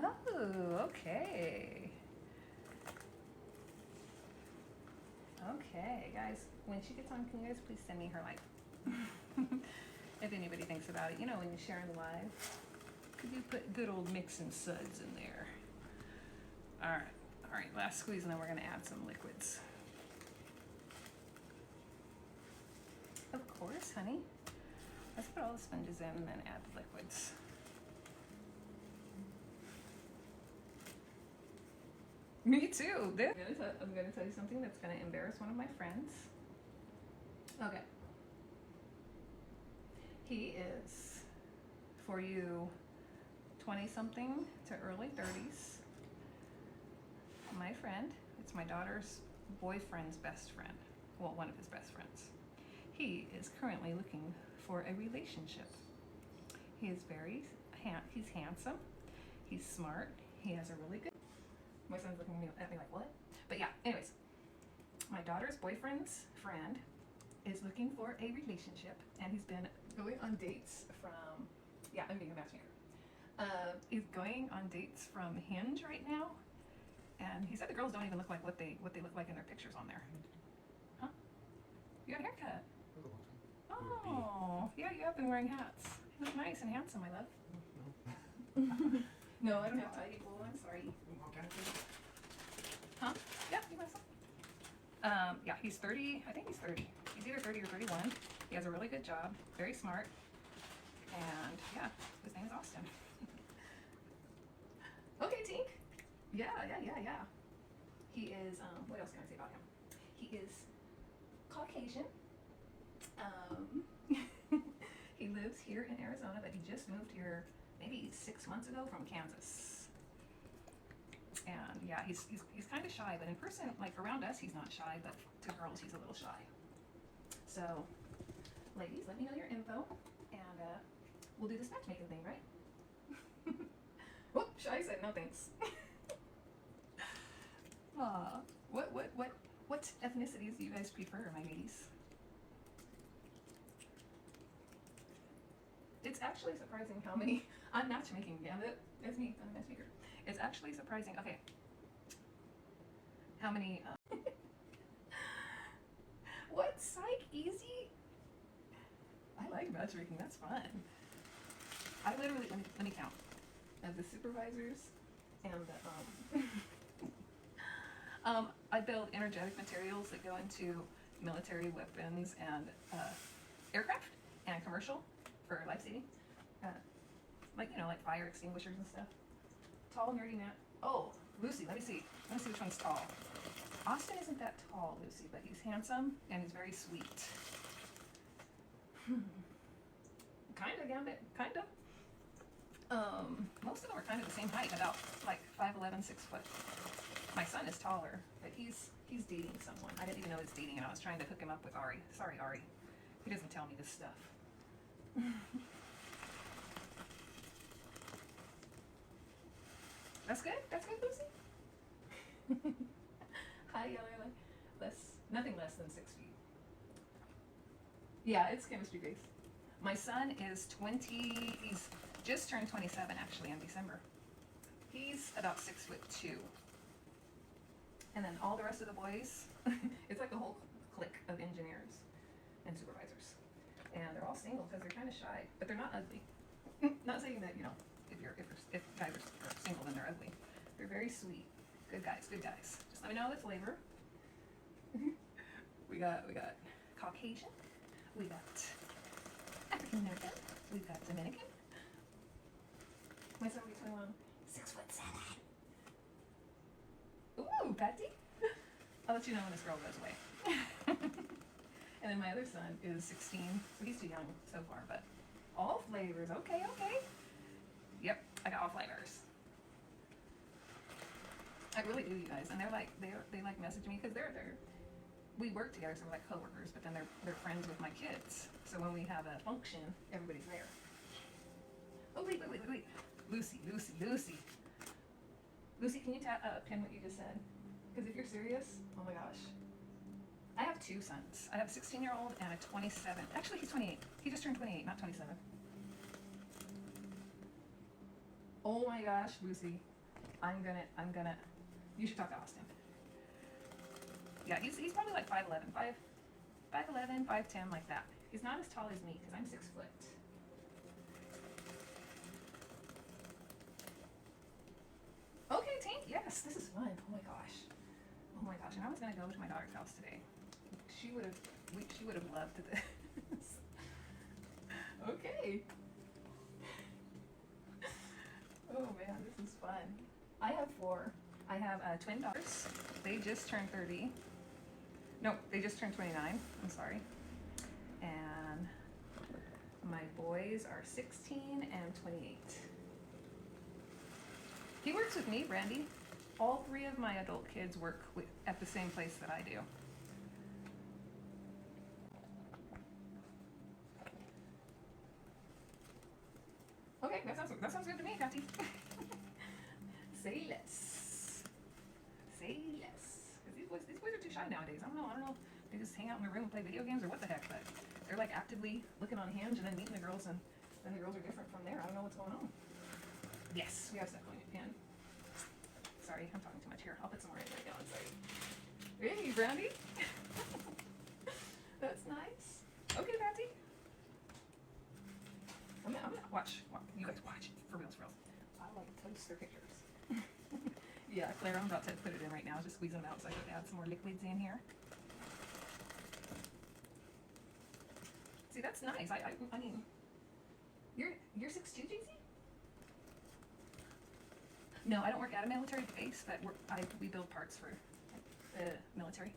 Oh, okay. Okay, guys, when she gets on, can you guys please send me her life? If anybody thinks about it, you know, when you're sharing live, could you put good old mixing suds in there? All right, last squeeze, and then we're gonna add some liquids. Of course, honey. Let's put all the sponges in and then add the liquids. Me too. I'm gonna tell you something that's gonna embarrass one of my friends. Okay. He is, for you 20-something to early 30s, my friend. It's my daughter's boyfriend's best friend. Well, one of his best friends. He is currently looking for a relationship. He is he's handsome. He's smart. He has a really good. My son's looking at me like, what? But yeah, anyways, my daughter's boyfriend's friend is looking for a relationship, and he's been going on dates from, yeah, I'm being a matchmaker. He's going on dates from Hinge right now, and he said the girls don't even look like what they look like in their pictures on there. Huh? You got a haircut? Oh, yeah, you have been wearing hats. You look nice and handsome, my love. No, I don't have tidy wool. I'm sorry. Huh? Yeah, you want some? Yeah, he's 30. I think he's 30. He's either 30 or 31. He has a really good job. Very smart. And yeah, his name is Austin. Okay, Tink. Yeah. He is, what else can I say about him? He is Caucasian. He lives here in Arizona, but he just moved here maybe 6 months ago from Kansas. And yeah, he's kind of shy, but in person, like around us, he's not shy, but to girls, he's a little shy. So, ladies, let me know your info, and we'll do this matchmaking thing, right? Whoop, shy said no thanks. What ethnicities do you guys prefer, my ladies? It's actually surprising how many. I'm matchmaking, damn it. It's me, I'm a matchmaker. It's actually surprising. Okay. How many. What? Psych? Easy? I like matchmaking. That's fun. I literally, let me count. Of the supervisors and the. I build energetic materials that go into military weapons and aircraft and commercial for life saving, like, you know, like fire extinguishers and stuff. Tall, nerdy man. Oh, Lucy, let me see which one's tall. Austin isn't that tall, Lucy, but he's handsome and he's very sweet. Kinda, Gambit, kinda. Most of them are kind of the same height, about like 5'11", 6 foot. My son is taller, but he's dating someone. I didn't even know he was dating, and I was trying to hook him up with Ari. Sorry, Ari. He doesn't tell me this stuff. That's good? That's good, Lucy? Hi, Yella. Nothing less than 6 feet. Yeah, it's chemistry based. My son is 20, he's just turned 27 actually in December. He's about 6'2". And then all the rest of the boys, it's like a whole clique of engineers and supervisors. And they're all single because they're kind of shy, but they're not ugly. Not saying that, you know, if guys are single, then they're ugly. They're very sweet. Good guys, good guys. Just let me know the flavor. we got Caucasian. We got African American. We got Dominican. My son will be 21. 6'7". Ooh, Patty. I'll let you know when this girl goes away. And then my other son is 16, so he's too young so far, but all flavors. Okay. Yep, I got all flavors. I really do, you guys. And they like message me because we work together, so we're like coworkers, but then they're friends with my kids. So when we have a function, everybody's there. Oh, wait. Lucy. Lucy, can you pin what you just said? Because if you're serious, oh my gosh. I have 2 sons. I have a 16-year-old and a 27. Actually, he's 28. He just turned 28, not 27. Oh my gosh, Lucy. I'm gonna, you should talk to Austin. Yeah, he's probably like 5'11", 5'11", 5'10", like that. He's not as tall as me, because I'm 6 foot. Okay, Tank, yes, this is fun. Oh my gosh. Oh my gosh, and I was gonna go to my daughter's house today. She would have loved this. Okay. Oh man, this is fun. I have 4. I have twin daughters. They just turned 30. No, they just turned 29. I'm sorry. And my boys are 16 and 28. He works with me, Brandy. All 3 of my adult kids work at the same place that I do. Okay, that sounds good to me, Patty. Say less. Say less. Because these boys are too shy nowadays. I don't know. They just hang out in their room and play video games or what the heck, but they're like actively looking on Hinge and then meeting the girls, and then the girls are different from there. I don't know what's going on. Yes, we have stuff going in pen. Sorry, I'm talking too much here. I'll put some more in right now. I'm sorry. Hey, Brandy. That's nice. Okay, Patty. I'm gonna watch. You guys watch. For reals. I like to post their pictures. Yeah, Claire, I'm about to put it in right now. Just squeezing them out so I can add some more liquids in here. See, that's nice. I mean, you're 6'2", JC? No, I don't work at a military base, but we build parts for the military.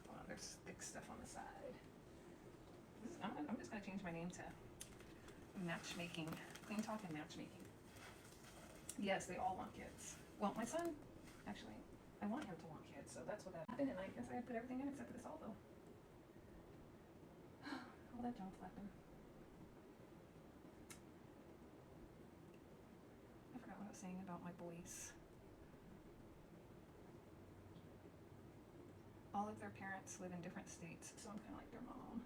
Oh, there's thick stuff on the side. I'm just gonna change my name to matchmaking, clean talk and matchmaking. Yes, they all want kids. Well, my son, actually, I want him to want kids, so that's what that happened, and I guess I put everything in except for the salt, though. All that junk flapping. I forgot what I was saying about my boys. All of their parents live in different states, so I'm kind of like their mom.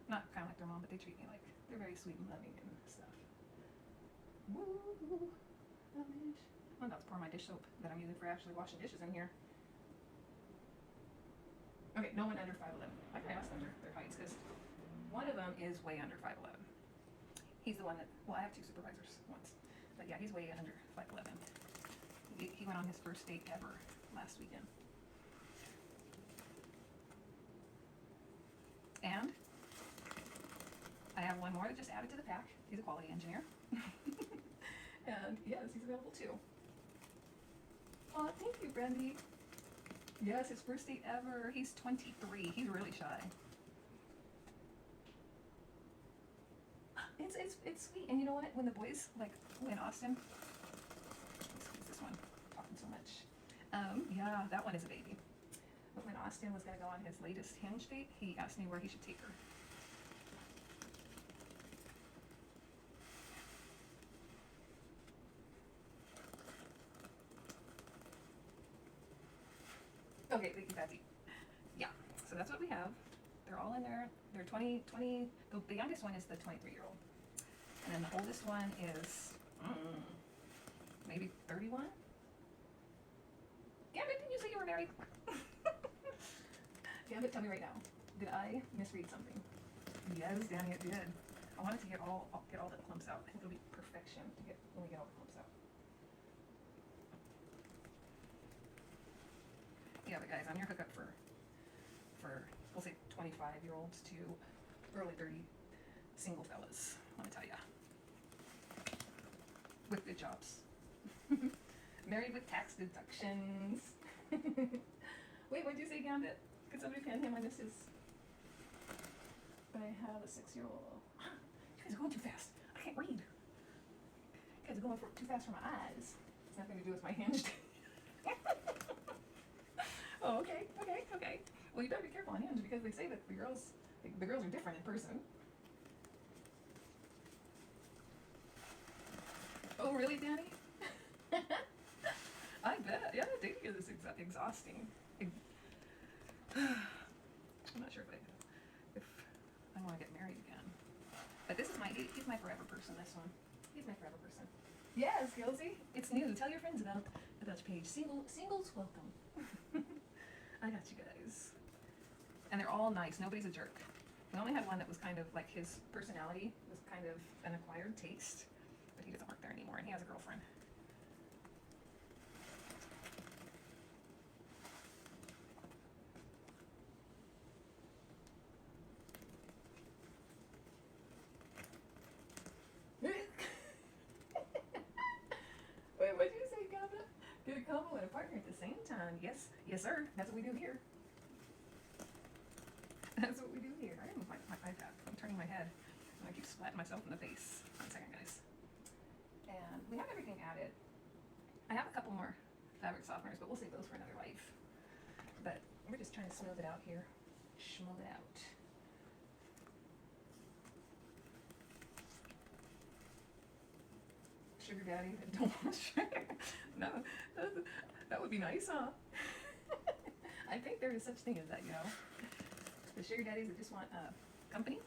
Not kind of like their mom, but they treat me like they're very sweet and loving and stuff. Woo! I'm about to pour my dish soap that I'm using for actually washing dishes in here. Okay, no one under 5'11". I can ask them their heights, because one of them is way under 5'11". He's the one that, well, I have 2 supervisors once, but yeah, he's way under 5'11". He went on his first date ever last weekend. And I have one more that just added to the pack. He's a quality engineer. And yes, he's available too. Oh, thank you, Brandy. Yes, his first date ever. He's 23. He's really shy. It's sweet. And you know what? When the boys, like, when Austin, what's this one? Talking so much. Yeah, that one is a baby. But when Austin was going to go on his latest Hinge date, he asked me where he should take her. Okay, thank you, Patsy. Yeah, so that's what we have. They're all in there. They're 20, the youngest one is the 23-year-old. And then the oldest one is maybe 31. Gambit, didn't you say you were married? Gambit, tell me right now. Did I misread something? Yes, Danny, it did. I wanted to get all the clumps out. I think it'll be perfection when we get all the clumps out. Yeah, but guys, I'm your hookup for we'll say 25-year-olds to early 30 single fellas. Let me tell ya, with good jobs, married with tax deductions. Wait, what'd you say, Gambit? Could somebody pan him? I missed his. But I have a 6-year-old. You guys are going too fast. I can't read. You guys are going too fast for my eyes. It's nothing to do with my hinge. Oh, okay. Well, you better be careful on Hinge, because they say that the girls are different in person. Oh, really, Danny? I bet. Yeah, dating is exhausting. I'm not sure if I want to get married again. But this is he's He's my forever person, this one. He's my forever person. Yes, Kelsey, it's new. Tell your friends about your page. Singles welcome. I got you guys. And they're all nice. Nobody's a jerk. We only had one that was kind of like his personality was kind of an acquired taste, but he doesn't work there anymore and he has a girlfriend. Wait, what did you say, Comet? Get a combo and a partner at the same time. Yes, yes, sir. That's what we do here. That's what we do here. I didn't move my iPad. I'm turning my head and I keep splatting myself in the face. 1 second, guys. And we have everything added. I have a couple more fabric softeners, but we'll save those for another life. But we're just trying to smooth it out here. Smooth it out. Sugar daddy that don't want sugar. No, that would be nice, huh? I think there is such thing as that, you know. The sugar daddies that just want company.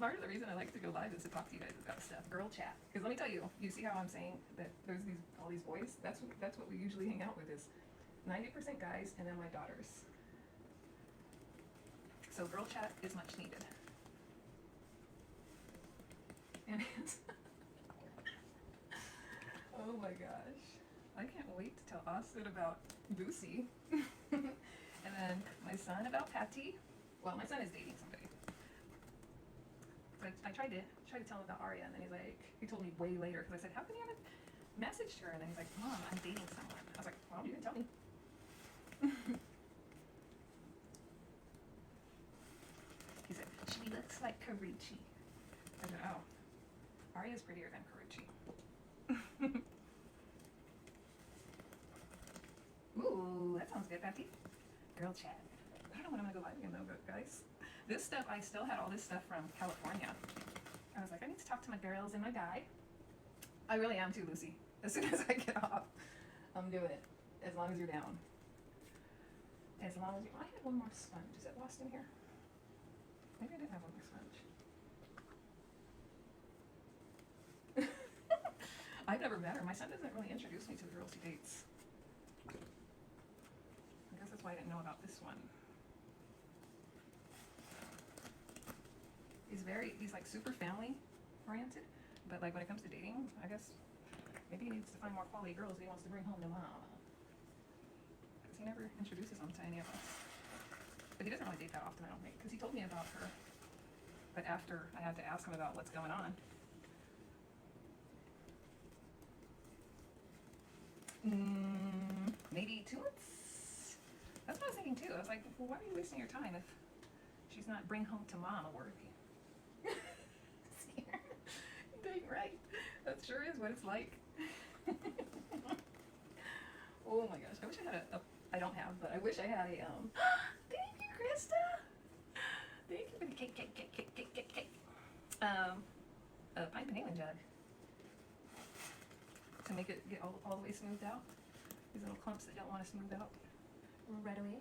Part of the reason I like to go live is to talk to you guys about stuff. Girl chat. Because let me tell you, you see how I'm saying that there's all these boys? That's what we usually hang out with is 90% guys and then my daughters. So girl chat is much needed. And oh my gosh. I can't wait to tell Austin about Lucy. And then my son about Patty. Well, my son is dating somebody. So I tried to tell him about Aria, and then he told me way later, because I said, how come you haven't messaged her? And then he's like, Mom, I'm dating someone. I was like, well, you didn't tell me. He said, she looks like Karuchi. I said, oh, Aria's prettier than Karuchi. Ooh, that sounds good, Patty. Girl chat. I don't know when I'm gonna go live again though, but guys, this stuff, I still had all this stuff from California. I was like, I need to talk to my girls and my guy. I really am too, Lucy. As soon as I get off, I'm doing it. As long as you're down. As long as you, I had one more sponge. Is it lost in here? Maybe I didn't have one more sponge. I've never met her. My son doesn't really introduce me to the girls he dates. I guess that's why I didn't know about this one. He's like super family oriented, but like when it comes to dating, I guess maybe he needs to find more quality girls he wants to bring home to mom. Because he never introduces them to any of us. But he doesn't really date that often, I don't think, because he told me about her. But after I had to ask him about what's going on. Maybe 2 months? That's what I was thinking too. I was like, well, why are you wasting your time if she's not bring home to mama worthy? Dang right. That sure is what it's like. Oh my gosh. I wish I had I don't have, but I wish I had a, thank you, Krista. Thank you for the cake. A pine panelin jug. To make it get all the way smoothed out. These little clumps that don't want to smooth out right away.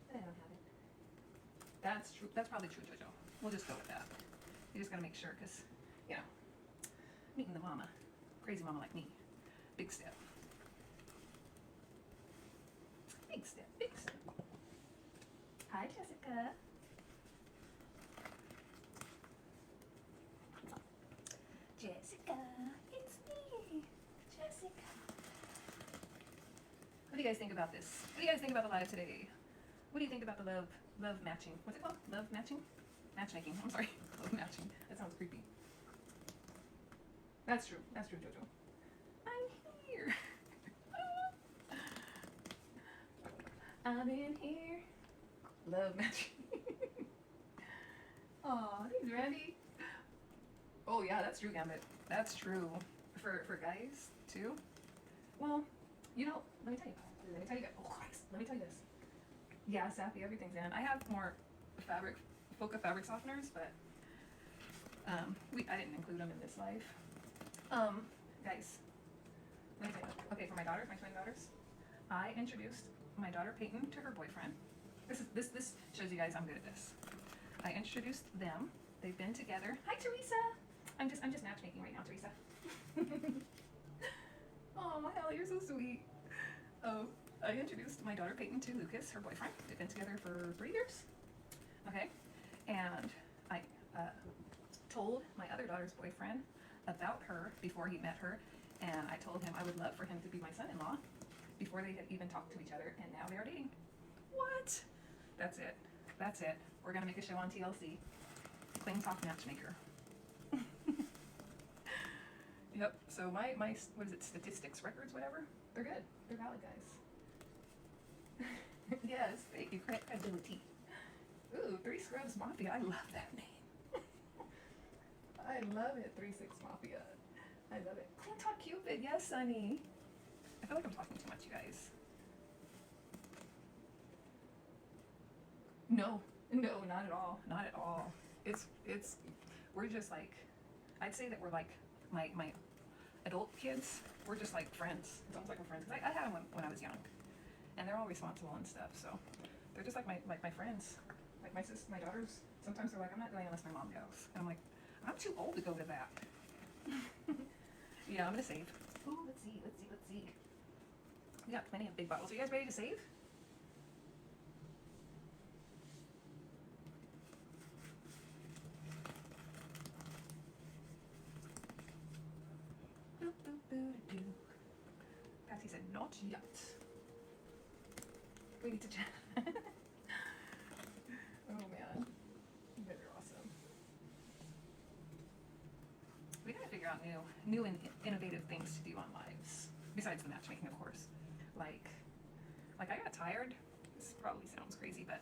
But I don't have it. That's true. That's probably true, Jojo. We'll just go with that. You just gotta make sure, because, you know, meeting the mama, crazy mama like me, big step. Big step, big step. Hi, Jessica. Jessica, it's me, Jessica. What do you guys think about this? What do you guys think about the live today? What do you think about the love matching? What's it called? Love matching? Matchmaking. I'm sorry. Love matching. That sounds creepy. That's true. That's true, Jojo. I'm here. I'm in here. Love matching. Aw, thanks, Randy. Oh yeah, that's true, Gambit. That's true. For guys too. Well, you know, let me tell you. Oh Christ, let me tell you this. Yeah, Sappy, everything's in. I have more Foca fabric softeners, but I didn't include them in this live. Guys, let me tell you. Okay, for my daughters, my twin daughters, I introduced my daughter Peyton to her boyfriend. This shows you guys I'm good at this. I introduced them. They've been together. Hi, Teresa. I'm just matchmaking right now, Teresa. Oh, Hallie, you're so sweet. Oh, I introduced my daughter Peyton to Lucas, her boyfriend. They've been together for 3 years. Okay, and I told my other daughter's boyfriend about her before he met her, and I told him I would love for him to be my son-in-law before they had even talked to each other, and now they are dating. What? That's it. That's it. We're gonna make a show on TLC. Clean Talk Matchmaker. Yep. So my what is it? Statistics, records, whatever. They're good. They're valid, guys. Yes. Thank you. Credibility. Ooh, 3 Scrubs Mafia. I love that name. I love it. 3-6 Mafia. I love it. Clean Talk Cupid. Yes, honey. I feel like I'm talking too much, you guys. No, not at all. Not at all. It's we're just like, I'd say that we're like my adult kids. We're just like friends. It's almost like we're friends. I had them when I was young, and they're all responsible and stuff. So they're just like my friends. Like my daughters. Sometimes they're like, I'm not going unless my mom goes, and I'm like, I'm too old to go to that. Yeah, I'm gonna save. Ooh, let's see. We got plenty of big bottles. Are you guys ready to save? Patsy said, not yet. We need to chat. Oh man, you guys are awesome. We gotta figure out new and innovative things to do on lives, besides the matchmaking, of course. Like I got tired. This probably sounds crazy, but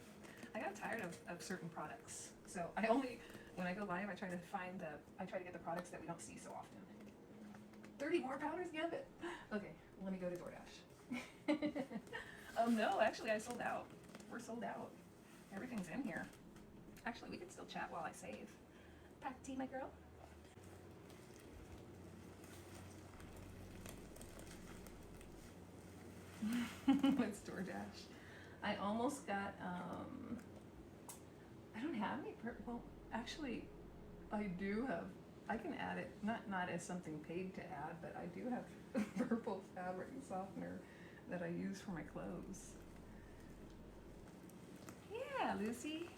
I got tired of certain products. So when I go live, I try to get the products that we don't see so often. 30 more powders, give it. Okay, let me go to DoorDash. No, actually I sold out. We're sold out. Everything's in here. Actually, we can still chat while I save. Pack tea, my girl. It's DoorDash. I almost got, I don't have any, well, actually, I do have, I can add it, not as something paid to add, but I do have purple fabric softener that I use for my clothes. Yeah, Lucy.